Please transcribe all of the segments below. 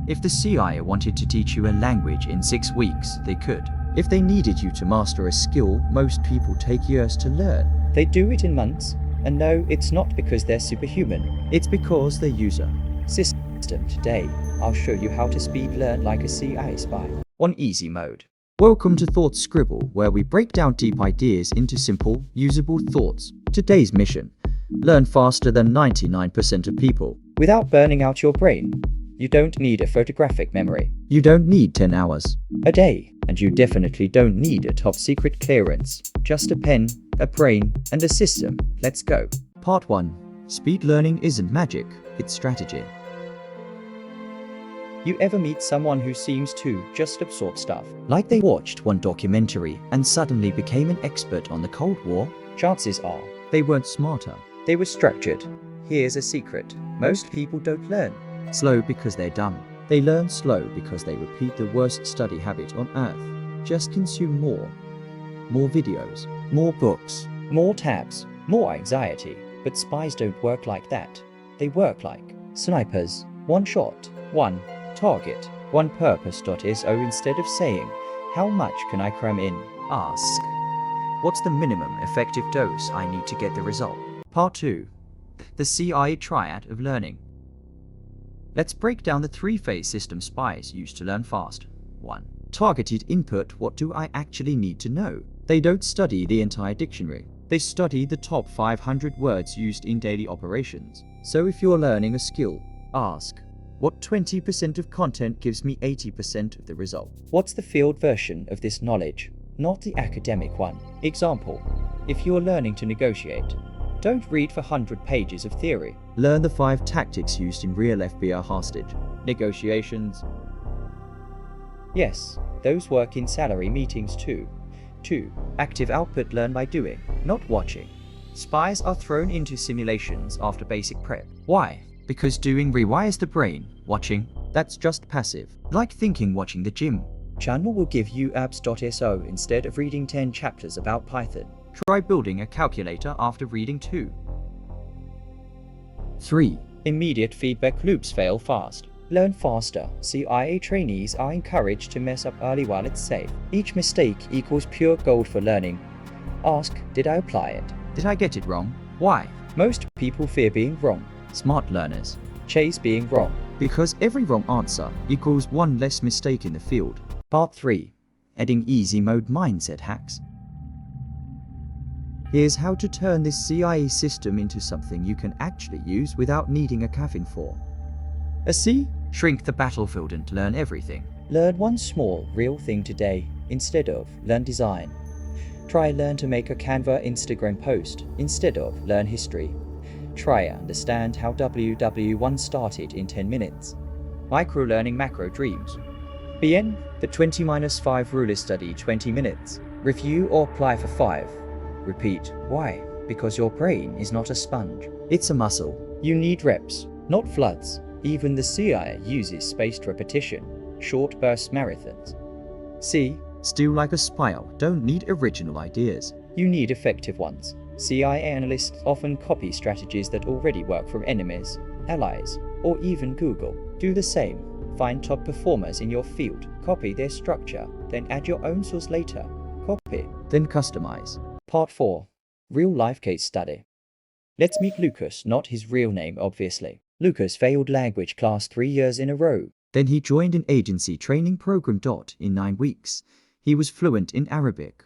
If the CIA wanted to teach you a language in 6 weeks, they could. If they needed you to master a skill most people take years to learn, They do it in months. And no, it's not because they're superhuman. it's because they use a System today, I'll show you how to speed learn like a CIA spy. On easy mode. Welcome to Thoughts Scribble, where we break down deep ideas into simple, usable thoughts. Today's mission: learn faster than 99% of people. Without burning out your brain. You don't need a photographic memory You don't need 10 hours. a day, and you definitely don't need a top secret clearance. Just a pen, a brain, and a system. Let's go. Part 1. Speed learning isn't magic, it's strategy. You ever meet someone who seems to just absorb stuff? Like they watched one documentary and suddenly became an expert on the Cold War? Chances are, They weren't smarter. they were structured. Here's a secret. Most people don't learn. Slow because they're dumb. They learn slow because they repeat the worst study habit on earth. Just consume more. More videos, more books. More tabs, more anxiety. But spies don't work like that. They work like snipers. One shot, one target, one purpose. So instead of saying, how much can I cram in? Ask, what's the minimum effective dose I need to get the result? Part 2. The CIA triad of learning. Let's break down the three-phase system spies use to learn fast. 1. Targeted input. What do I actually need to know? They don't study the entire dictionary. They study the top 500 words used in daily operations. So if you're learning a skill, ask, what 20% of content gives me 80% of the result? What's the field version of this knowledge, not the academic one? Example, if you're learning to negotiate, don't read for 100 pages of theory. Learn the 5 tactics used in real FBI hostage negotiations. Yes, those work in salary meetings too. 2. Active output. Learn by doing, not watching. Spies are thrown into simulations after basic prep. Why? Because doing rewires the brain. Watching, that's just passive. Like thinking watching the gym. Channel will give you abs.so instead of reading 10 chapters about Python. Try building a calculator after reading 2. 3. Immediate feedback loops. Fail fast. Learn faster. CIA trainees are encouraged to mess up early while it's safe. Each mistake equals pure gold for learning. Ask, did I apply it? Did I get it wrong? Why? Most people fear being wrong. Smart learners. Chase being wrong. Because every wrong answer equals one less mistake in the field. Part 3. Adding easy mode mindset hacks. Here's how to turn this CIA system into something you can actually use without needing a caffeine for. A C? Shrink the battlefield and learn everything. Learn one small, real thing today instead of learn design. Try learn to make a Canva Instagram post instead of learn history. Try understand how WW1 started in 10 minutes. Micro learning macro dreams. BN, the 20-5 rule is study 20 minutes. Review or apply for 5. Repeat. Why? Because your brain is not a sponge. It's a muscle. You need reps, not floods. Even the CIA uses spaced repetition, short burst marathons. C. Still like a spy, don't need original ideas. You need effective ones. CIA analysts often copy strategies that already work from enemies, allies, or even Google. Do the same. Find top performers in your field, copy their structure, then add your own source later. Copy, then customize. Part 4. Real life case study. Let's meet Lucas, not his real name obviously. Lucas failed language class 3 years in a row. Then he joined an agency training program. In 9 weeks, he was fluent in Arabic.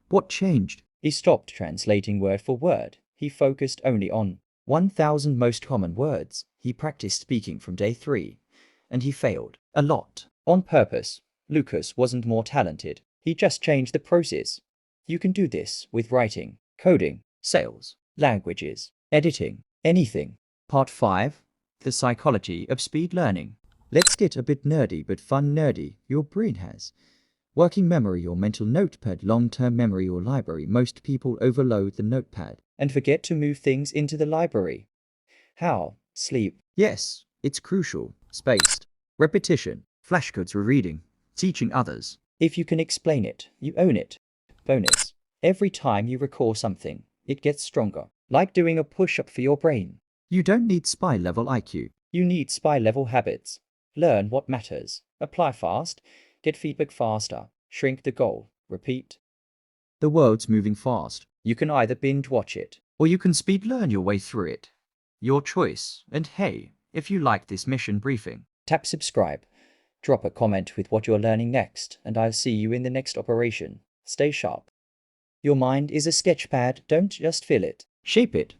What changed? He stopped translating word for word. He focused only on 1,000 most common words. He practiced speaking from day 3. And he failed. A lot. On purpose. Lucas wasn't more talented. He just changed the process. You can do this with writing, coding, sales, languages, editing, anything. Part 5. The psychology of speed learning. Let's get a bit nerdy but fun nerdy. Your brain has working memory or mental notepad, long-term memory or library. Most people overload the notepad and forget to move things into the library. How? Sleep. Yes, it's crucial. Spaced repetition, flashcards for reading, teaching others. If you can explain it, you own it. Bonus. Every time you recall something, it gets stronger. Like doing a push-up for your brain. You don't need spy level IQ. You need spy level habits. Learn what matters. Apply fast. Get feedback faster. Shrink the goal. Repeat. The world's moving fast, You can either binge watch it. or you can speed learn your way through it. Your choice. And hey, if you like this mission briefing, Tap subscribe. Drop a comment with what you're learning next, and I'll see you in the next operation. Stay sharp. Your mind is a sketchpad, don't just fill it. shape it.